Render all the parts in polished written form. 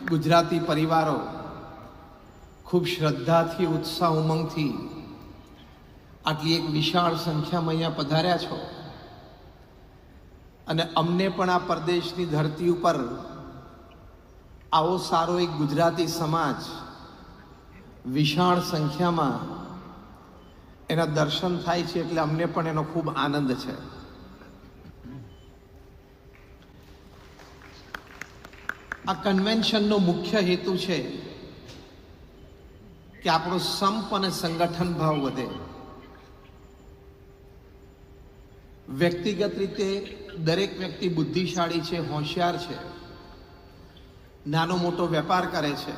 ગુજરાતી પરિવારો ખૂબ શ્રદ્ધાથી, ઉત્સાહ, ઉમંગથી આટલી એક વિશાળ સંખ્યામાં અહીંયા પધાર્યા છો અને અમને પણ આ પરદેશની ધરતી ઉપર આવો સારો એક ગુજરાતી સમાજ વિશાળ સંખ્યામાં એના દર્શન થાય છે એટલે અમને પણ એનો ખૂબ આનંદ છે. આ કન્વેન્શનનો મુખ્ય હેતુ છે કે આપણો સંપ અને સંગઠન ભાવ વધે. વ્યક્તિગત રીતે દરેક વ્યક્તિ બુદ્ધિશાળી છે, હોશિયાર છે, નાનો મોટો વેપાર કરે છે,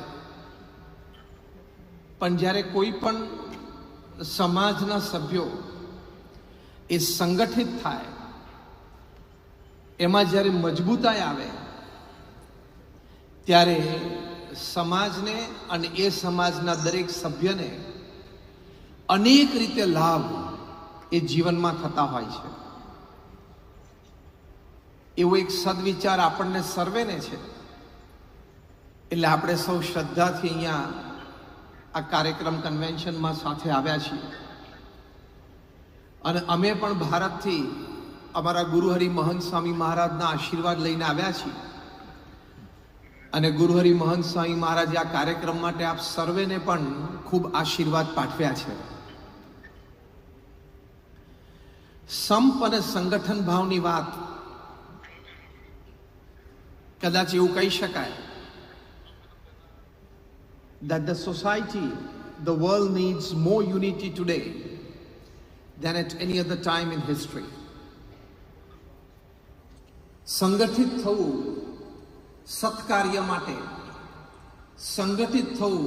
પણ જ્યારે કોઈ પણ સમાજના સભ્યો એ સંગઠિત થાય, એમાં જ્યારે મજબૂતાઈ આવે ત્યારે સમાજને અને એ સમાજના દરેક સભ્યને અનેક રીતે લાભ એ જીવનમાં થતા હોય છે. એવો એક સદવિચાર આપણને સર્વેને છે એટલે આપણે સૌ શ્રદ્ધાથી અહીંયા આ કાર્યક્રમ કન્વેન્શનમાં સાથે આવ્યા છીએ અને અમે પણ ભારતથી અમારા ગુરુહરિ મહંત સ્વામી મહારાજના આશીર્વાદ લઈને આવ્યા છીએ અને ગુરુહરિ મહંત સ્વામી મહારાજે આ કાર્યક્રમ માટે આપ સર્વેને પણ ખૂબ આશીર્વાદ પાઠવ્યા છે. સંપ અને સંગઠન ભાવની વાત કદાચ એવું કહી શકાય that the society, the world needs more unity today than at any other time in history. સંગઠિત થવું સત્કાર્ય માટે, સંગઠિત થવું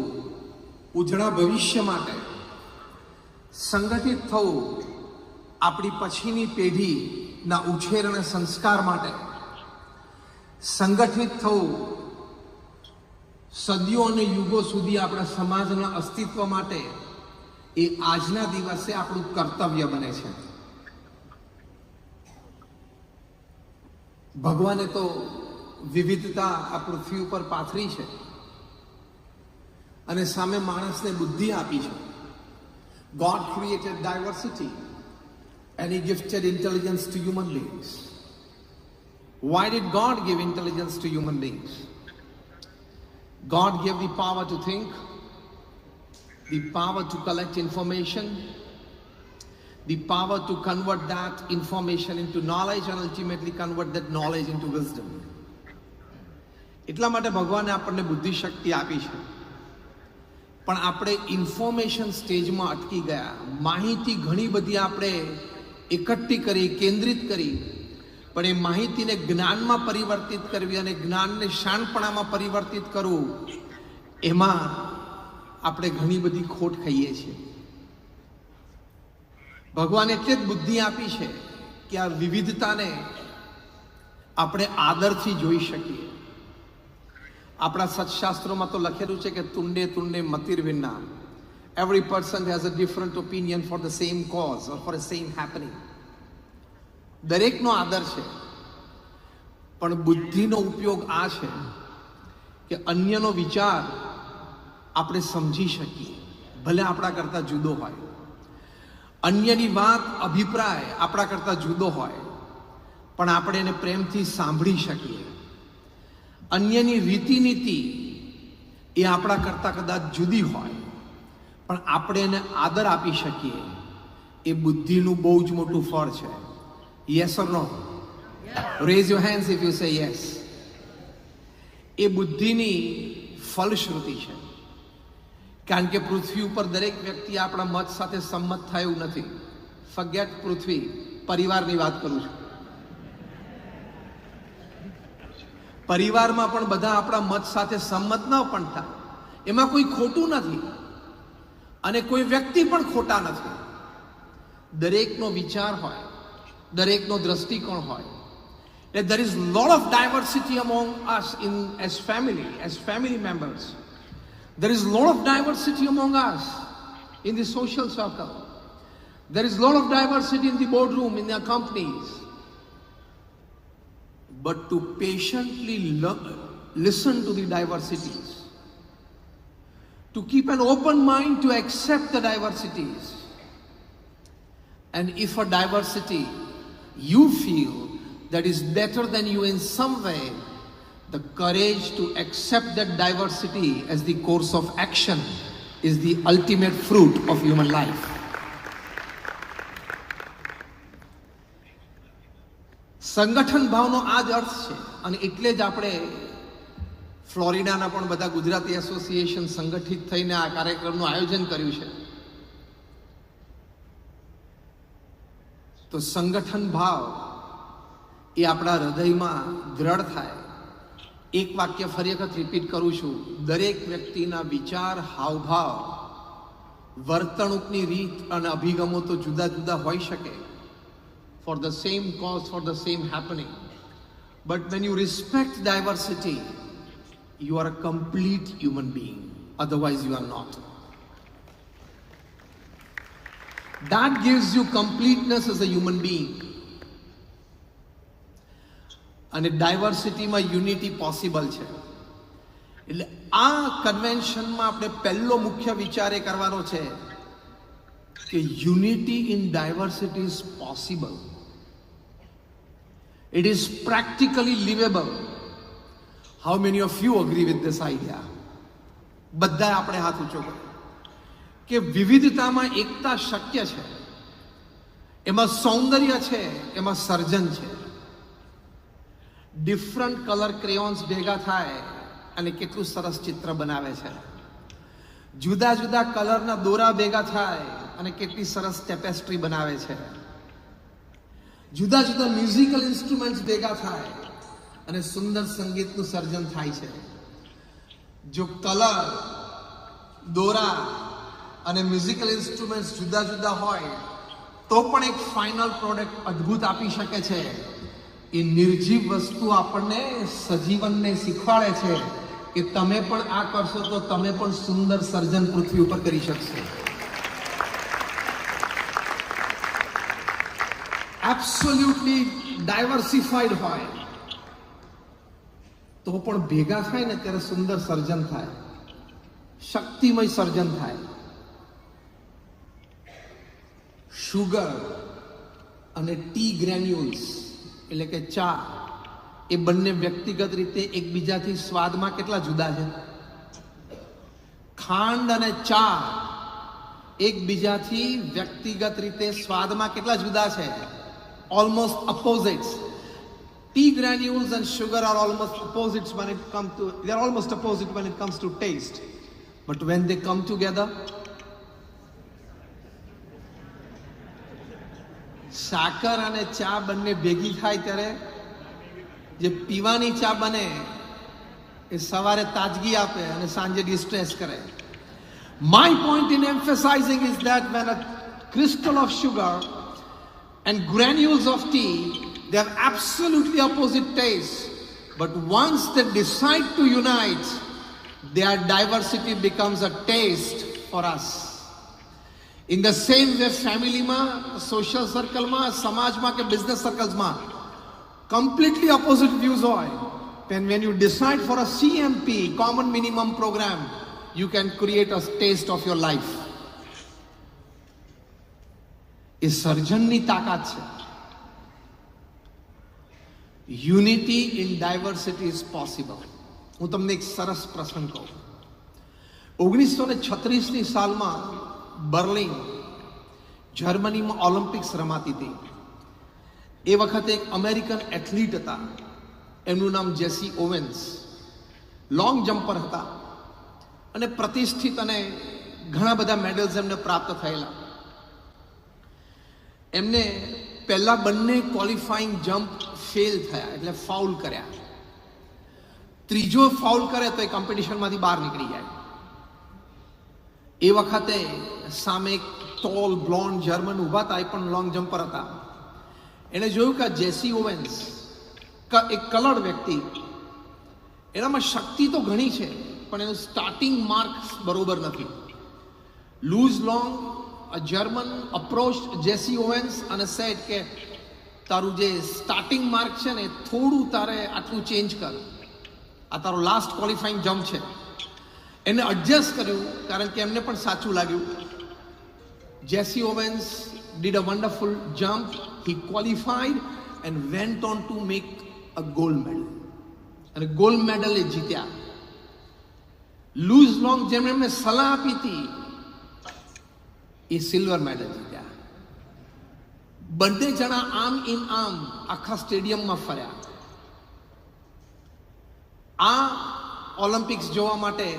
ઉજળા ભવિષ્ય માટે, સંગઠિત થવું આપણી પછીની પેઢીના ઉછેર અને સંસ્કાર માટે, સંગઠિત થવું સદીઓ અને યુગો સુધી આપણા સમાજના અસ્તિત્વ માટે એ આજના દિવસે આપણું કર્તવ્ય બને છે. ભગવાને તો વિવિધતા આ પૃથ્વી ઉપર પાથરી છે અને સામે માણસને બુદ્ધિ આપી છે. God created diversity and he gifted intelligence to human beings. Why did God give intelligence to human beings? God gave the power to think, the power to collect information, the power to convert that information into knowledge and ultimately convert that knowledge into wisdom. એટલા માટે ભગવાને આપણને બુદ્ધિ શક્તિ આપી છે, પણ આપણે information સ્ટેજમાં અટકી ગયા. માહિતી ઘણી બધી આપણે એકઠી કરી, કેન્દ્રિત કરી, પણ એ માહિતીને જ્ઞાનમાં પરિવર્તિત કરવી અને જ્ઞાનને શાણપણામાં પરિવર્તિત કરવું, એમાં આપણે ઘણી બધી ખોટ ખાઈએ છીએ. ભગવાને એટલે જ બુદ્ધિ આપી છે કે આ વિવિધતાને આપણે આદરથી જોઈ શકીએ. આપણા સત્શાસ્ત્રોમાં તો લખેલું છે કે તુંડે તુંડે મતિર્વિન્ના. Every person has a different opinion for the same cause or for a same happening. દરેકનો આદર છે, પણ બુદ્ધિનો ઉપયોગ આ છે કે અન્યનો વિચાર આપણે સમજી શકીએ, ભલે આપણા કરતાં જુદો હોય. અન્યની વાત, અભિપ્રાય આપણા કરતાં જુદો હોય, પણ આપણે એને પ્રેમથી સાંભળી શકીએ. અન્યની રીતિનીતિ એ આપણા કરતાં કદાચ જુદી હોય, પણ આપણે એને આદર આપી શકીએ. એ બુદ્ધિનું બહુ જ મોટું ફળ છે. Yes or no? Raise your hands if you say yes. એ બુદ્ધિની ફલશ્રુતિ છે. કારણ કે પૃથ્વી ઉપર દરેક વ્યક્તિ આપણા મત સાથે સંમત થાય એવું નથી. ફર્ગેટ પૃથ્વી, પરિવારની વાત કરું છું. પરિવારમાં પણ બધા આપણા મત સાથે સંમત ન પણ થાય, એમાં કોઈ ખોટું નથી અને કોઈ વ્યક્તિ પણ ખોટા નથી. દરેકનો વિચાર હોય, દરેકનો દ્રષ્ટિકોણ હોય. There is a lot of diversity among us as family members. There is a lot of diversity among us in the social circle. There is a lot of diversity in the boardroom, in their companies. But to patiently listen to the diversities, to keep an open mind to accept the diversities. And if a diversity you feel that is better than you in some way, the courage to accept that diversity as the course of action is the ultimate fruit of human life. સંગઠન ભાવનો આ જ અર્થ છે અને એટલે જ આપણે ફ્લોરિડાના પણ બધા ગુજરાતી એસોસિએશન સંગઠિત થઈને આ કાર્યક્રમનું આયોજન કર્યું છે. તો સંગઠન ભાવ એ આપણા હૃદયમાં દ્રઢ થાય. એક વાક્ય ફરી વખત રિપીટ કરું છું. દરેક વ્યક્તિના વિચાર, હાવભાવ, વર્તણૂકની રીત અને અભિગમો તો જુદા જુદા હોઈ શકે, for the same cause, for the same happening. But when you respect diversity, you are a complete human being. Otherwise, you are not. That gives you completeness as a human being. And diversity માં unity possible છે. એટલે આ કન્વેન્શનમાં આપણે પહેલો મુખ્ય વિચાર એ કરવાનો છે કે unity in diversity is possible. It is practically livable. How many of you agree with this idea? બધા આપણે હાથ ઊંચો કરો કે વિવિધતામાં એકતા શક્ય છે, એમાં સૌંદર્ય છે, એમાં સર્જન છે. ડિફરન્ટ કલર ક્રેયોન્સ ભેગા થાય અને કેટલું સરસ ચિત્ર બનાવે છે. જુદા જુદા કલરના દોરા ભેગા થાય અને કેટલી સરસ ટેપેસ્ટ્રી બનાવે છે. જુદા જુદા મ્યુઝિકલ ઇન્સ્ટ્રુમેન્ટ્સ ભેગા થાય અને સુંદર સંગીતનું સર્જન થાય છે. જો કલર, દોરા અને મ્યુઝિકલ ઇન્સ્ટ્રુમેન્ટ્સ જુદા જુદા હોય તો પણ એક ફાઇનલ પ્રોડક્ટ અદ્ભુત આપી શકે છે. એ નિર્જીવ વસ્તુ આપણને સજીવનને શીખવાડે છે કે તમે પણ આ કરશો તો તમે પણ સુંદર સર્જન પૃથ્વી ઉપર કરી શકશો. એબ્સોલ્યુટલી ડાયવર્સિફાઈડ હોય તો પણ ભેગા થાય ને ત્યારે સુંદર સર્જન થાય, શક્તિમય સર્જન થાય. શુગર અને ટી ગ્રેન્યુલ્સ એટલે કે ચા, એ બંને વ્યક્તિગત રીતે એકબીજાથી સ્વાદમાં કેટલા જુદા છે. ખાંડ અને ચા એકબીજાથી વ્યક્તિગત રીતે સ્વાદમાં કેટલા જુદા છે, almost opposites. Tea granules and sugar are almost opposites when it comes to, they are almost opposite when it comes to taste. But when they come together, સાકર અને ચા બંને ભેગી થાય ત્યારે જે પીવાની ચા બને એ સવારે તાજગી આપે અને સાંજે ડિસ્ટ્રેસ કરે. My point in emphasizing is that when a crystal of sugar and granules of tea, they have absolutely opposite tastes, but once they decide to unite, their diversity becomes a taste for us. In the same way, family માં, social circle માં, સમાજમાં કે business circles માં completely opposite views હોય, then when you decide for a CMP, common minimum program, you can create a taste of your life. એ સર્જનની તાકાત છે. Unity in diversity is possible. હું તમને એક સરસ પ્રસંગ કહું. 1936ની સાલમાં બર્લિન, જર્મનીમાં ઓલિમ્પિક્સ રમાતી હતી. એ વખતે એક અમેરિકન એથ્લીટ હતા, એમનું નામ જેસી ઓવેન્સ. લોંગ જમ્પર હતા અને પ્રતિષ્ઠિત અને ઘણા બધા મેડલ્સ એમને પ્રાપ્ત થયેલા. એમને પહેલા બંને ક્વોલિફાઈંગ જમ્પ ફેલ થયા, એટલે ફાઉલ કર્યા. ત્રીજો ફાઉલ કરે તો એ કોમ્પિટિશનમાંથી બહાર નીકળી જાય. એ વખતે સામે એક ટોલ બ્લોન્ડ જર્મન ઊભા હતા, એ પણ લોંગ જમ્પર હતા. એણે જોયું કે જેસી ઓવેન્સ એક કલર્ડ વ્યક્તિ, એનામાં શક્તિ તો ઘણી છે પણ એનું સ્ટાર્ટિંગ માર્ક્સ બરોબર નથી. Luz Long a German approached Jesse Owens and said કે તારું જે સ્ટાર્ટિંગ માર્ક છે ને થોડું તારે આટલું ચેન્જ કર. આ તારો લાસ્ટ ક્વોલિફાઈંગ જમ્પ છે. એને એડજસ્ટ કર્યું કારણ કે એમને પણ સાચું લાગ્યું. જેસી Owens did a wonderful jump. He qualified and went on to make a gold medal. અને ગોલ્ડ મેડલ એ જીત્યા. લૂઝ લોંગ જેમને એમને સલાહ આપી હતી એ સિલ્વર મેડલ જીત્યા. બંને જણા આમ ઇન આમ આખા સ્ટેડિયમમાં ફર્યા. આ ઓલિમ્પિક્સ જોવા માટે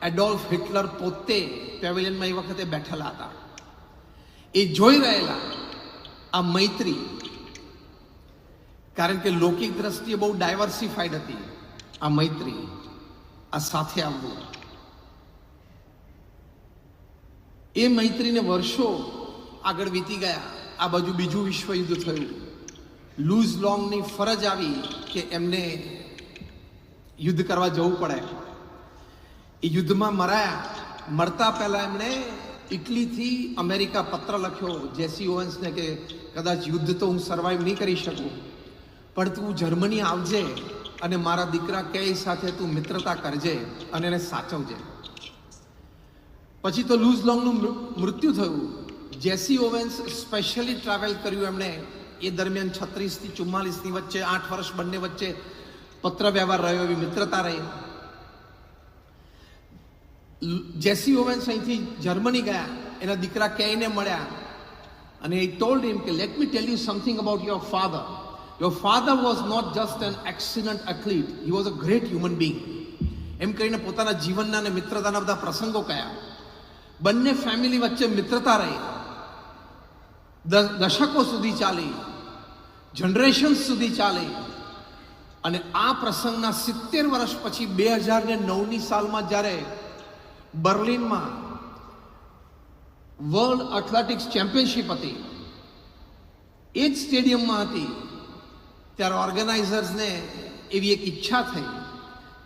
એડોલ્ફ હિટલર પોતે પેવેલિયનમાં એ વખતે બેઠેલા હતા. એ જોઈ રહેલા આ મૈત્રી, કારણ કે લૌકિક દ્રષ્ટિએ બહુ ડાયવર્સિફાઈડ હતી આ મૈત્રી, આ સાથે આવવું. એ મૈત્રીને વર્ષો આગળ વીતી ગયા. આ બાજુ બીજું વિશ્વયુદ્ધ થયું. લૂઝ લોંગની ફરજ આવી કે એમને યુદ્ધ કરવા જવું પડે. એ યુદ્ધમાં મરાયા. મરતા પહેલા એમણે ઇટલીથી અમેરિકા પત્ર લખ્યો જેસી ઓવેન્સને કે કદાચ યુદ્ધ તો હું સર્વાઈવ નહીં કરી શકું, પણ તું જર્મની આવજે અને મારા દીકરા કેય સાથે તું મિત્રતા કરજે અને એને સાચવજે. પછી તો લૂઝ લોંગનું મૃત્યુ થયું. જેસી ઓવેન્સ સ્પેશિયલી ટ્રાવેલ કર્યું એમણે. એ દરમિયાન 36 થી 44 ની વચ્ચે 8 વર્ષ બંને વચ્ચે પત્ર વ્યવહાર રહ્યો, એવી મિત્રતા રહી. જેસી ઓવેન્સ અહીંથી જર્મની ગયા, એના દીકરા કેયને મળ્યા અને he told him કે let me tell you something about your father. Your father was not just an excellent athlete, he was a great human being. એમ કહીને પોતાના જીવનના અને મિત્રતાના બધા પ્રસંગો કયા. બંને ફેમિલી વચ્ચે મિત્રતા રહી, દશકો સુધી ચાલી, જનરેશન સુધી ચાલી. અને આ પ્રસંગના 70 વર્ષ પછી 2009ની સાલમાં જ્યારે બર્લિનમાં વર્લ્ડ એથ્લેટિક્સ ચેમ્પિયનશિપ હતી, એ જ સ્ટેડિયમમાં હતી, ત્યારે ઓર્ગેનાઇઝર્સને એવી એક ઈચ્છા થઈ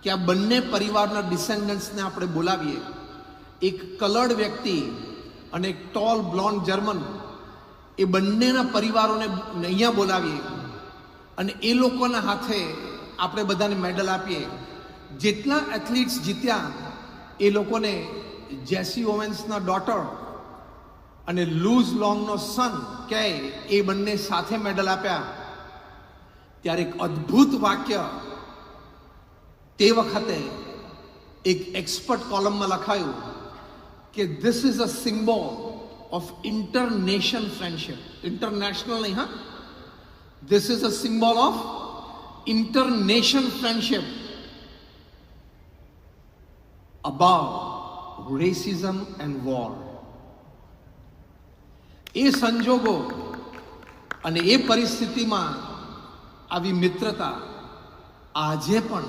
કે આ બંને પરિવારના ડિસેન્ડન્ટ્સને આપણે બોલાવીએ. એક કલર્ડ વ્યક્તિ અને એક ટોલ બ્લોન્ડ જર્મન, એ બંનેના પરિવારોને અહીંયા બોલાવીએ અને એ લોકોના હાથે આપણે બધાને મેડલ આપીએ. જેટલા એથ્લીટ્સ જીત્યા એ લોકોને જેસી ઓવેન્સના ડોટર અને લૂઝ લોંગનો સન કે એ બંને સાથે મેડલ આપ્યા. ત્યારે એક અદ્ભુત વાક્ય તે વખતે એક એક્સપર્ટ કોલમમાં લખાયું કે this is a symbol of internation friendship. International નહીં, હા, this is a symbol of internation friendship above racism and war. એ સંજોગો અને એ પરિસ્થિતિમાં આવી મિત્રતા આજે પણ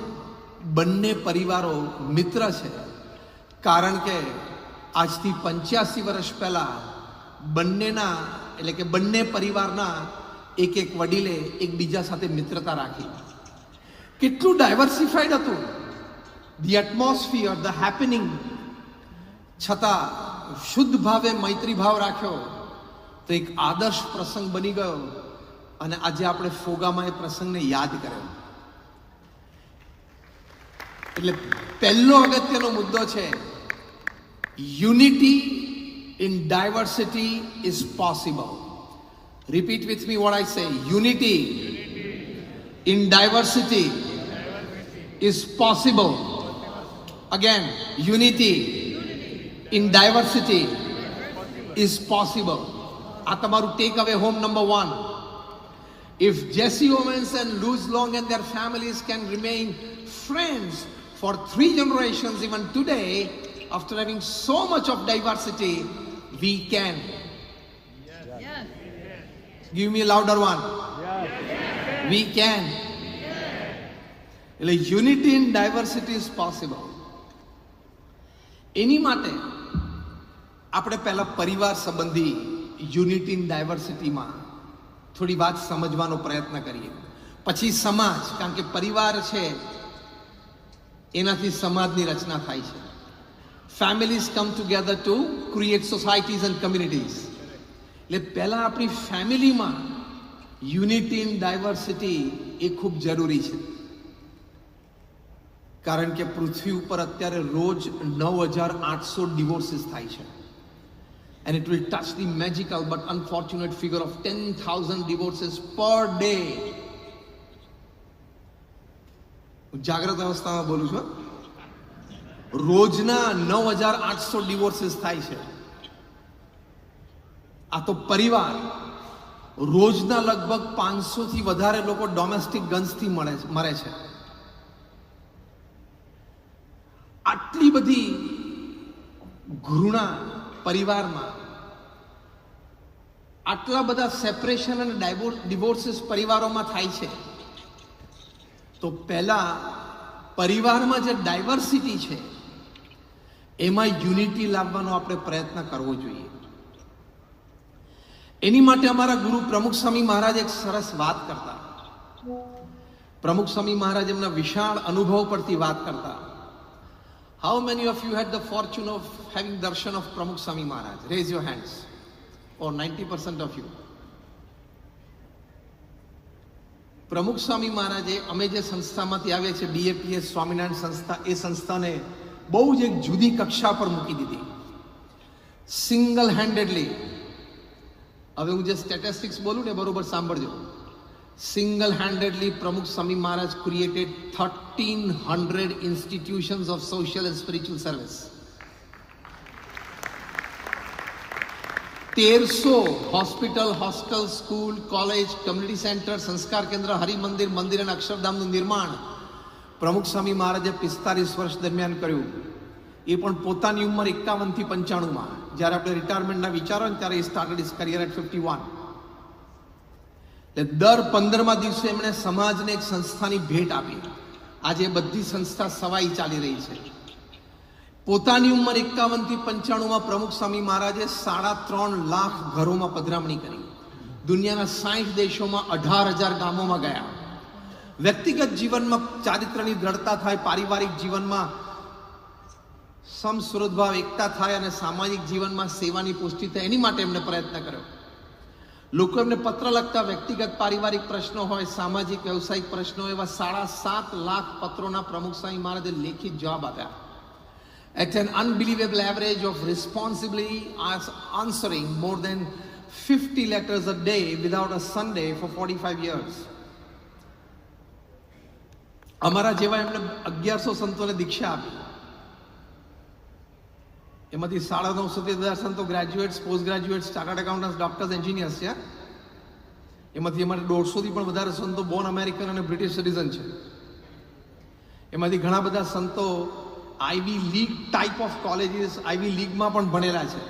બંને પરિવારો મિત્ર છે. કારણ કે આજથી 85 વર્ષ પહેલા બંનેના એટલે કે બંને પરિવારના એક એક વડીલે એકબીજા સાથે મિત્રતા રાખી. કેટલું ડાયવર્સિફાઈડ હતું the atmosphere, the happening, છતાં શુદ્ધ ભાવે મૈત્રી ભાવ રાખ્યો તો એક આદર્શ પ્રસંગ બની ગયો. અને આજે આપણે ફોગામાં એ પ્રસંગને યાદ કર્યો. એટલે પહેલો અગત્યનો મુદ્દો છે, unity in diversity is possible. Repeat with me what I say. Unity in diversity is possible. Again, unity in diversity is possible. આ તમારું ટેક અવે home number 1. If Jesse Owens and Luz Long and their families can remain friends for 3 generations even today, after having so much of diversity, we can. Yes. Give me a louder one. Yes. We can. Yes. Unity in diversity is possible. એની માટે આપણે પહેલા પરિવાર સંબંધી unity in ડાયવર્સિટીમાં થોડી વાત સમજવાનો પ્રયત્ન કરીએ. પછી સમાજ, કારણ કે પરિવાર છે એનાથી સમાજની રચના થાય છે. Families come together to create societies and communities. એટલે પહેલા આપણી ફેમિલીમાં યુનિટી ઇન ડાયવર્સિટી એ ખૂબ જરૂરી છે. કારણ કે પૃથ્વી ઉપર અત્યારે રોજ 9,800 ડિવોર્સિસ થાય છે. And it will touch the magical but unfortunate figure of 10,000 divorces per day. જાગ્રત અવસ્થામાં બોલું છું. રોજના 9,800 ડિવોર્સિસ થાય છે. આ તો પરિવાર. રોજના લગભગ 500 થી વધારે લોકો ડોમેસ્ટિક ગન્સથી મરે છે. આટલી બધી ઘૃણા પરિવારમાં, આટલા બધા સેપરેશન અને ડિવોર્સિસ પરિવારોમાં થાય છે, તો પહેલા પરિવારમાં જે ડાયવર્સિટી છે એમાં યુનિટી લાવવાનો આપણે પ્રયત્ન કરવો જોઈએ. એની માટે અમારા ગુરુ પ્રમુખ સ્વામી મહારાજ એક સરસ વાત કરતા. પ્રમુખ સ્વામી મહારાજ એમના વિશાળ અનુભવ પરથી વાત કરતા. How many of you had the fortune of having darshan of Pramukh Swami Maharaj? Raise your hands. Or 90% of you. પ્રમુખ સ્વામી મહારાજે અમે જે સંસ્થામાંથી આવ્યા છે BAPS સ્વામિનારાયણ સંસ્થા, એ સંસ્થાને બહુ જ એક જુદી કક્ષા પર મૂકી દીધી. સિંગલ હેન્ડેડલી. હવે હું જે સ્ટેટિસ્ટિક્સ બોલું ને બરોબર સાંભળજો. Single handedly, Pramukh Swami Maharaj created 1,300 institutions of social and spiritual service. 1300 hospital, hostel, school, college, community center, સંસ્કાર કેન્દ્ર, હરિમંદિર, મંદિર અને અક્ષરધામનું નિર્માણ પ્રમુખ સ્વામી મહારાજે 45 વર્ષ દરમિયાન કર્યું. એ પણ પોતાની ઉંમર 51 થી 95માં. જ્યારે આપણે રિટાયરમેન્ટના વિચારો ને ત્યારે સ્ટાર્ટેડ હિઝ કરિયર એટ 51. એટલે દર 15મા દિવસે એમણે સમાજને એક સંસ્થાની ભેટ આપી. આજે બધી સંસ્થા સવાઈ ચાલી રહી છે. પોતાની ઉંમર 51 થી 95માં પ્રમુખ સ્વામી મહારાજે 3.5 લાખ ઘરોમાં પધરામણી કરી. દુનિયાના 60 દેશોમાં 18,000 ગામોમાં ગયા. વ્યક્તિગત જીવનમાં ચારિત્રની દ્રઢતા થાય, પારિવારિક જીવનમાં સમસ્વરોધભાવ, એકતા થાય અને સામાજિક જીવનમાં સેવાની પુષ્ટિ થાય, એની માટે એમણે પ્રયત્ન કર્યો. લોકો એમને પત્ર લખતા, વ્યક્તિગત પારિવારિક પ્રશ્નો હોય, સામાજિક વ્યવસાયિક પ્રશ્નો, એવા 7.5 લાખ પત્રોના પ્રમુખ સ્વામી મહારાજે લેખિત જવાબ આપ્યા. At an unbelievable average of responsibly answering more than 50 letters a day without a Sunday for 45 years. અમારા જેવા એમને 1100 સંતોને દીક્ષા આપી. એમાંથી 950 થી 1000 સંતો graduates, post graduates, chartered accountants, doctors, engineers છે. એમાંથી અમારે 150 થી પણ વધારે સંતો બોર્ન અમેરિકન અને બ્રિટિશ સિટીઝન છે. એમાંથી ઘણા બધા સંતો આઈવી લીગ ટાઈપ ઓફ કોલેજીસ, આઈવી લીગમાં પણ ભણેલા છે.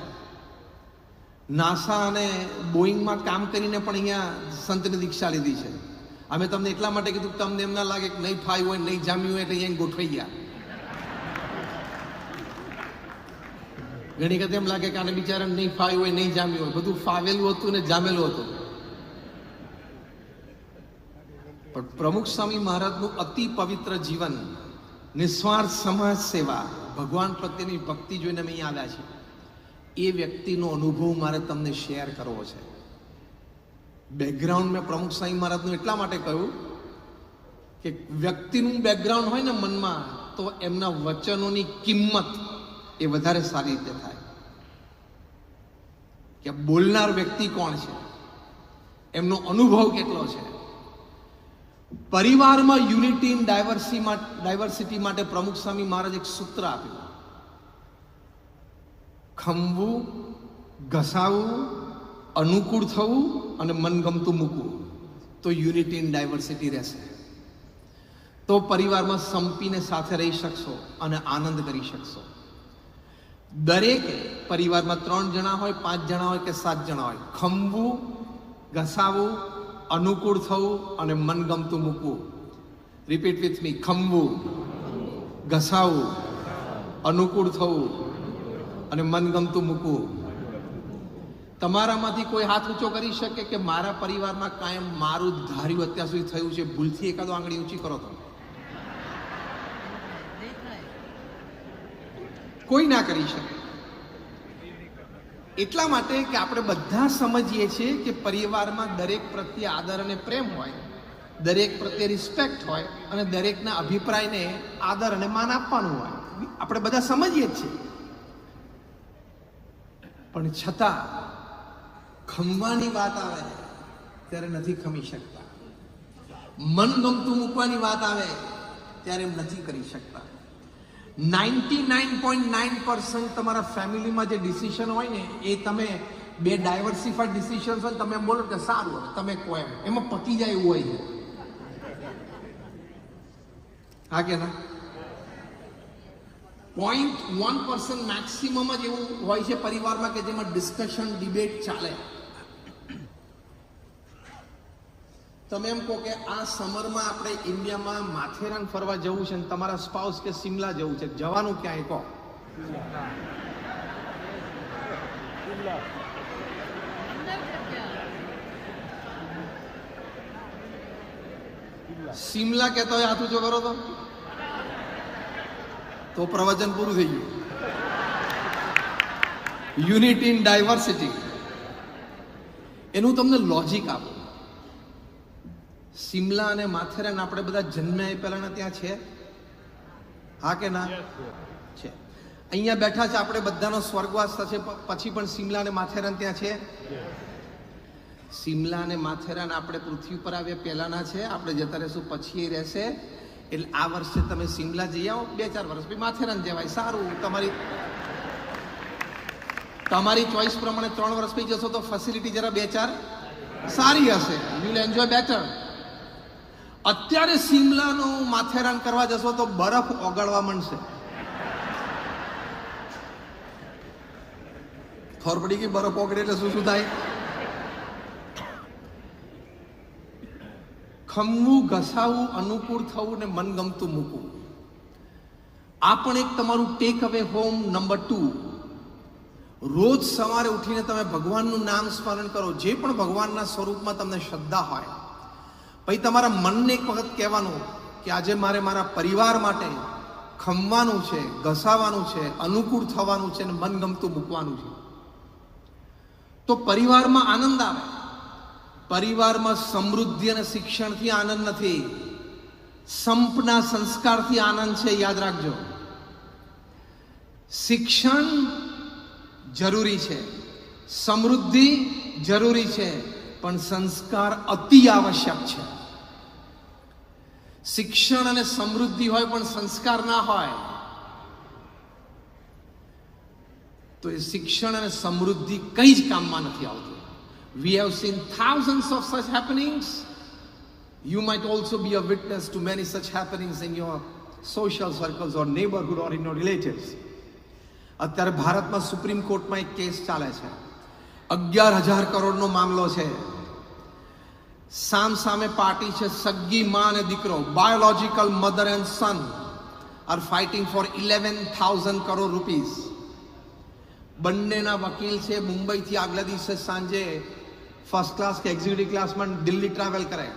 નાસા અને બોઈંગમાં કામ કરીને પણ અહીંયા સંતની દીક્ષા લીધી છે. અમે તમને એટલા માટે કીધું કે તમને એમ ના લાગે કે નહીં ફાવ્યું હોય, નહીં જામ્યું હોય એટલે અહીંયા ગોઠવાઈ ગયા. ઘણી વખત એમ લાગે કે આને બિચારાને નહીં ફાવ્યું હોય, નહીં જામ્યું હોય. બધું ફાવેલું હતું ને જામેલું હતું. પણ પ્રમુખ સ્વામી મહારાજનું અતિ પવિત્ર જીવન, નિસ્વાર્થ સમાજ સેવા, ભગવાન પ્રત્યેની ભક્તિ જોઈને અમે અહીંયા આવ્યા છીએ. એ વ્યક્તિનો અનુભવ મારે તમને શેર કરવો છે. બેકગ્રાઉન્ડ મેં પ્રમુખ સ્વામી મહારાજનું એટલા માટે કહ્યું કે વ્યક્તિનું બેકગ્રાઉન્ડ હોય ને મનમાં, તો એમના વચનોની કિંમત એ વધારે સારી રીતે થાય. કે બોલનાર વ્યક્તિ કોણ છે, એમનો અનુભવ કેટલો છે. પરિવારમાં યુનિટી ઇન ડાયવર્સિટી માટે પ્રમુખ સ્વામી મહારાજ એક સૂત્ર આપ્યું: ખમવું, ઘસાવવું, અનુકૂળ થવું અને મનગમતું મૂકવું, તો યુનિટી ઇન ડાયવર્સિટી રહેશે. તો પરિવારમાં સંપીને સાથે રહી શકશો અને આનંદ કરી શકશો. દરેક પરિવારમાં 3 જણા હોય, 5 જણા હોય કે 7 જણા હોય, ખમવું, ઘસાવવું, અનુકૂળ થવું અને મનગમતું મૂકવું. રિપીટ વિથ મી: ખમવું, ઘસાવવું, અનુકૂળ થવું અને મનગમતું મૂકવું. તમારામાંથી કોઈ હાથ ઊંચો કરી શકે કે મારા પરિવારમાં કાયમ મારું ધાર્યું અત્યાર સુધી થયું છે? ભૂલથી એકાદો આંગળી ઊંચી કરો તો. કોઈ ના કરી શકે. એટલા માટે કે આપણે બધા સમજીએ છીએ કે પરિવારમાં દરેક પ્રત્યે આદર અને પ્રેમ હોય, દરેક પ્રત્યે રિસ્પેક્ટ હોય અને દરેકના અભિપ્રાયને આદર અને માન આપવાનું હોય. આપણે બધા સમજીએ જ છીએ, પણ છતાં ખમવાની વાત આવે ત્યારે નથી ખમી શકતા. મનગમતું મૂકવાની વાત આવે ત્યારે એમ નથી કરી શકતા. 99.9% તમારા ફેમિલીમાં જે ડિસિઝન હોય ને એ તમે બે ડાયવર્સિફાઈડ ડિસિઝન્સ હોય તમે એમ બોલો કે સારું હોય તમે કહો એમાં પતી જાય એવું હોય છે. હા કે ના? 0.1% મેક્સિમમ જ એવું હોય છે પરિવારમાં કે જેમાં ડિસ્કશન ડિબેટ ચાલે. તમે એમ કહો કે આ સમરમાં આપણે ઇન્ડિયામાં માથેરાન ફરવા જવું છે ને તમારા સ્પાઉસ કે સિમલા જવું છે, જવાનું ક્યાંય કહો? સિમલા કહેતો હોય હાથ ઊંચો કરો તો પ્રવચન પૂરું થઈ ગયું. યુનિટી ઇન ડાયવર્સિટી એનું તમને લોજિક આપો. સિમલા અને માથેરાન આપણે બધા જન્મ્યા એ પહેલાના ત્યાં છે? હા કે ના? છે. અહીંયા બેઠા છે આપણે બધાનો સ્વર્ગવાસ થશે પછી પણ સિમલા અને માથેરાન ત્યાં છે? સિમલા અને માથેરાન આપણે પૃથ્વી પર આવ્યા પહેલાના છે, આપણે જતા રહેશું પછી એ રહેશે. એટલે આ વર્ષે તમે સિમલા જઈ આવો, 2-4 વર્ષ પછી માથેરાન જવાય, સારું. તમારી ચોઈસ પ્રમાણે 3 વર્ષ પછી જશો તો ફેસિલિટી જરા 2-4 સારી હશે, યુ વિલ એન્જોય બેટર. અત્યારે સિમલાનું માથેરાન કરવા જશો તો બરફ ઓગળવા માંડશે. ખબર પડી કે બરફ ઓગળે એટલે શું થાય? ખમવું, ઘસાવું, અનુકૂળ થવું ને મનગમતું મૂકવું, આ પણ એક તમારું ટેક અવે હોમ નંબર 2. રોજ સવારે ઉઠીને તમે ભગવાનનું નામ સ્મરણ કરો, જે પણ ભગવાનના સ્વરૂપમાં તમને શ્રદ્ધા હોય. પછી તમારા મનને એક વખત કહેવાનું કે આજે મારે મારા પરિવાર માટે ખમવાનું છે, ઘસાવાનું છે, અનુકૂળ થવાનું છે અને મનગમતું મૂકવાનું છે. તો પરિવારમાં આનંદ આવે. પરિવારમાં સમૃદ્ધિ અને શિક્ષણથી આનંદ નથી, સંપના સંસ્કારથી આનંદ છે. યાદ રાખજો, શિક્ષણ જરૂરી છે, સમૃદ્ધિ જરૂરી છે, પણ સંસ્કાર અતિ આવશ્યક છે. શિક્ષણ અને સમૃદ્ધિ હોય પણ સંસ્કાર ના હોય તો એ શિક્ષણ અને સમૃદ્ધિ કંઈ જ કામમાં નથી આવતું. We have seen thousands of such happenings. You might also be a witness to many such happenings in your social circles or neighborhood or in your relatives. અત્યારે ભારતમાં સુપ્રીમ કોર્ટમાં એક કેસ ચાલે છે. 11,000 કરોડનો મામલો છે. સામે પાર્ટી છે, સગી માં અને દીકરો, biological mother and son are fighting for 11,000 crore rupees. બંનેના વકીલ છે. મુંબઈથી આગલા દિવસે સાંજે ફર્સ્ટ ક્લાસ કે એક્ઝિક્યુટિવ ક્લાસમાં દિલ્હી ટ્રાવેલ કરે,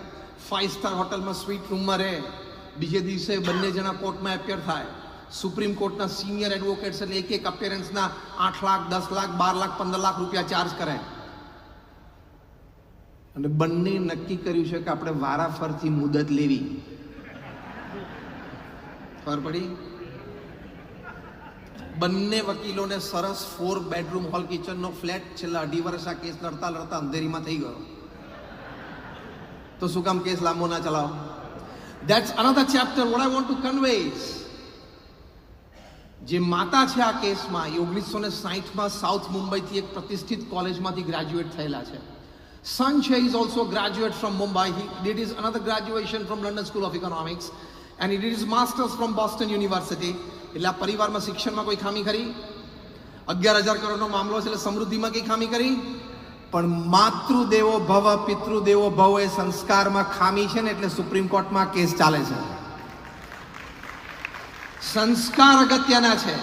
5 સ્ટાર હોટલમાં સ્વીટ રૂમમાં રહે. બીજે દિવસે બંને જણા કોર્ટમાં એપિયર થાય. સુપ્રીમ કોર્ટના સિનિયર એડવોકેટ્સ એટલે એક અપિયરન્સના 8 લાખ, 10 લાખ, 12 લાખ, 15 લાખ રૂપિયા ચાર્જ કરે. અને બંને નક્કી કર્યું છે કે આપણે વારાફરથી મુદત લેવી. ખબર પડી? બંને વકીલોને સરસ 4 બેડરૂમ હોલ કિચનનો ફ્લેટ છેલ્લા 2.5 વર્ષ આ કેસ લડતા અંધેરીમાં થઈ ગયો. તો શું કામ કેસ લાંબો ના ચલાવો? That's another chapter. What I want to convey is, જે માતા છે આ કેસમાં એ 1960માં સાઉથ મુંબઈથી એક પ્રતિષ્ઠિત કોલેજમાંથી ગ્રેજ્યુએટ થયેલા છે. Son છે is also graduate from Mumbai. He did his another graduation from London School of Economics and he did his masters from Boston University. એટલે આ પરિવારમાં શિક્ષણમાં કોઈ ખામી ખરી? 11,000 કરોડનો મામલો છે એટલે સમૃદ્ધિમાં કઈ ખામી કરી? પણ માતૃદેવો ભવ પિતૃદેવો ભવ એ સંસ્કારમાં ખામી છે ને એટલે સુપ્રીમ કોર્ટમાં કેસ ચાલે છે. સંસ્કાર અગત્યના છે.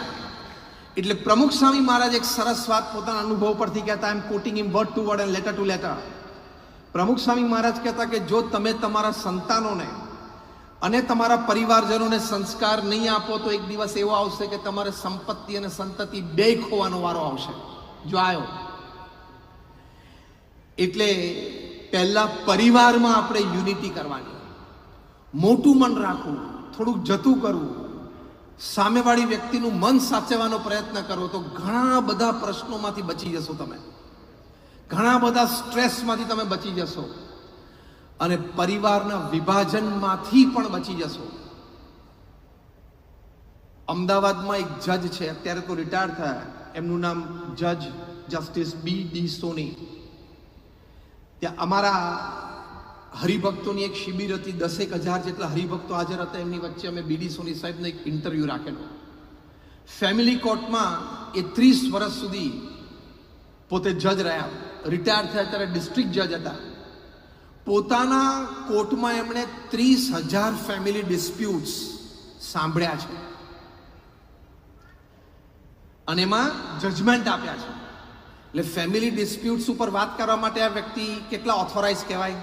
એટલે પ્રમુખ સ્વામી મહારાજ એક સરસ વાત પોતાના અનુભવ પરથી કહેતા, I am quoting in word to word and letter to letter. Pramukh Swami મહારાજ કહેતા કે જો તમે તમારા સંતાનોને અને તમારા પરિવારજનોને સંસ્કાર નહીં આપો તો એક દિવસ એવો આવશે કે તમારે સંપત્તિ અને સંતતિ બે ખોવાનો વારો આવશે. જો આવ્યો એટલે પહેલા પરિવારમાં આપણે યુનિટી કરવાની. મોટું મન રાખવું, થોડુંક જતું કરવું, સામેવાળી વ્યક્તિનું મન સાચવવાનો પ્રયત્ન કરો તો ઘણા બધા પ્રશ્નોમાંથી બચી જશો તમે, ઘણા બધા સ્ટ્રેસમાંથી તમે બચી જશો અને પરિવારના વિભાજનમાંથી પણ બચી જશો. અમદાવાદમાં એક જજ છે, અત્યારે તો રિટાયર થયા, એમનું નામ જજ જસ્ટિસ B.D. સોની. ત્યાં અમારા હરિભક્તોની એક શિબિર હતી, 10,000 જેટલા હરિભક્તો હાજર હતા. એમની વચ્ચે અમે B.D. સોની સાહેબનો એક ઇન્ટરવ્યુ રાખેલો. ફેમિલી કોર્ટમાં એ 30 વર્ષ સુધી પોતે જજ રહ્યા, રિટાયર થયા ત્યારે ડિસ્ટ્રિક્ટ જજ હતા. પોતાના કોર્ટમાં એમણે 30,000 ફેમિલી ડિસ્પ્યુટ્સ સાંભળ્યા છે અને એમાં જજમેન્ટ આપ્યા છે. એટલે ફેમિલી ડિસ્પ્યુટ્સ ઉપર વાત કરવા માટે આ વ્યક્તિ કેટલા ઓથોરાઇઝ કહેવાય?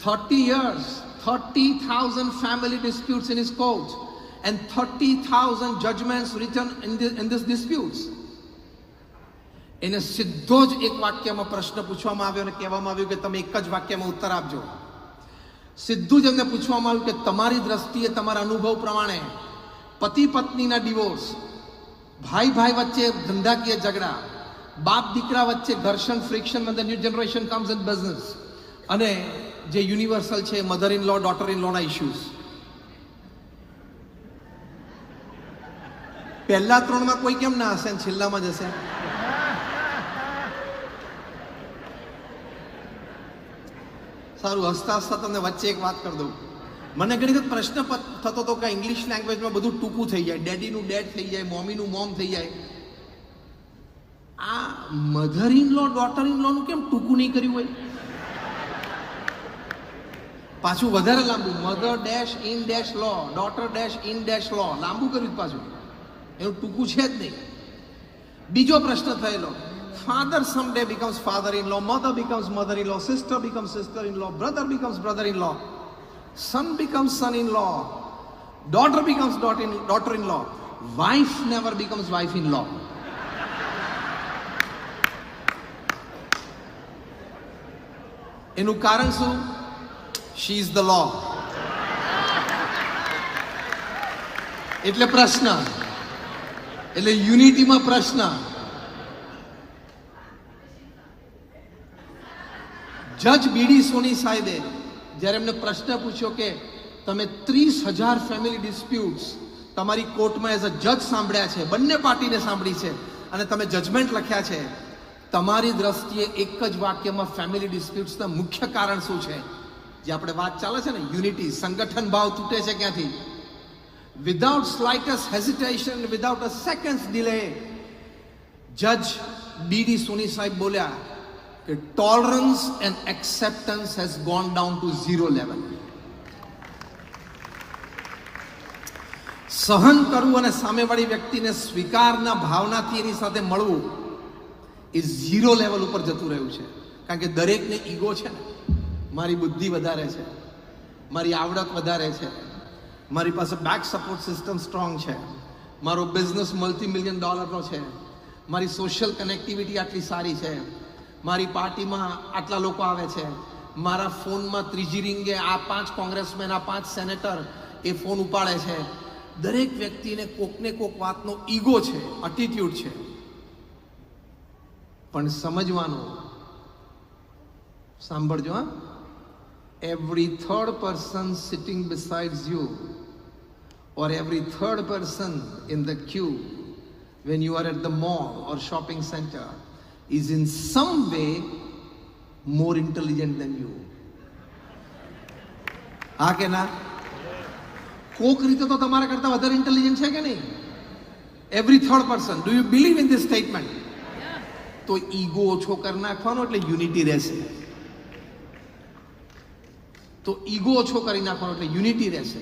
30 years, 30,000 family disputes in his court and 30,000 judgments written in this disputes. એને સીધો જ એક વાક્યમાં પ્રશ્ન પૂછવામાં આવ્યો અને કહેવામાં આવ્યું કે તમે એક જ વાક્યમાં ઉત્તર આપજો. સીધું જ એમને પૂછવામાં આવ્યું કે તમારી દ્રષ્ટિએ, તમારા અનુભવ પ્રમાણે પતિ પત્નીના ડિવોર્સ, ભાઈ ભાઈ વચ્ચે ધંધાકીય ઝઘડા, બાપ દીકરા વચ્ચે ઘર્ષણ, friction when the new generation comes in business, અને જે યુનિવર્સલ છે mother in law, daughter in લોના ઇશ્યુઝ. પહેલા ત્રણમાં કોઈ કેમ ના હશે, છેલ્લામાં જ હશે? સારું, હસતા હસતા તમને વચ્ચે એક વાત કરી દઉં. મને ઘણી વખત પ્રશ્ન થતો હતો કે ઇંગ્લિશ લેંગ્વેજમાં બધું ટૂંકું થઈ જાય, ડેડીનું ડેડ થઈ જાય, મોમીનું મોમ થઈ જાય. આ mother in law, daughter in લોનું કેમ ટૂંકું નહીં કર્યું હોય? પાછું વધારે લાંબુ, mother dash in dash law, daughter dash in dash law, લાંબુ કર્યું પાછું. એનું ટૂંકું છે જ નહીં. બીજો પ્રશ્ન થયેલો, father someday becomes father-in-law, mother becomes mother-in-law, sister becomes sister-in-law, brother becomes brother-in-law, son becomes son-in-law, daughter becomes daughter-in-law, wife never becomes wife-in-law. એનું કારણ શું? she is the law. એટલે પ્રશ્ન, એટલે યુનિટીમાં પ્રશ્ન. જજ B.D. સોની સાહેબે જ્યારે એમને પ્રશ્ન પૂછ્યો કે તમે 30,000 ફેમિલી ડિસ્પ્યુટ્સ તમારી કોર્ટમાં એઝ અ જજ સાંભળ્યા છે, બંને પાર્ટીને સાંભળી છે અને તમે જજમેન્ટ લખ્યા છે, તમારી દ્રષ્ટિએ એક જ વાક્યમાં ફેમિલી ડિસ્પ્યુટ્સના મુખ્ય કારણ શું છે? જે આપણે વાત ચાલે છે ને, યુનિટી, સંગઠન ભાવ તૂટે છે ક્યાંથી? Without slightest hesitation, without a seconds delay, જજ B.D. સોની સાહેબ બોલ્યા કે tolerance and acceptance has gone down to 0 level. સહન કરવું અને સામેવાળી વ્યક્તિને સ્વીકારના ભાવનાથી એની સાથે મળવું એ 0 લેવલ ઉપર જતું રહ્યું છે. કારણ કે દરેકને ઈગો છે ને, મારી બુદ્ધિ વધારે છે, મારી આવડત વધારે છે, મારી પાસે બેક સપોર્ટ સિસ્ટમ સ્ટ્રોંગ છે, મારો બિઝનેસ $multi-million છે, મારી સોશિયલ કનેક્ટિવિટી આટલી સારી છે, મારી પાર્ટીમાં આટલા લોકો આવે છે, મારા ફોનમાં ત્રીજી રિંગે આ 5 કોંગ્રેસમેન, આ 5 સેનેટર એ ફોન ઉપાડે છે. દરેક વ્યક્તિને કોકને કોક વાતનો ઈગો છે, એટીટ્યુડ છે. પણ સમજવાનું, સાંભળજો હા, every third person sitting besides you or every third person in the queue when you are at the mall or shopping center is in some way more intelligent than you. હા કે ના? કોક રીતે તો તમારા કરતા વધારે ઇન્ટેલિજન્ટ છે કે નહીં? Every third person. Do you believe in this statement? તો ઈગો ઓછો કરી નાખવાનો એટલે યુનિટી રહેશે. તો ઈગો ઓછો કરી નાખવાનો એટલે યુનિટી રહેશે.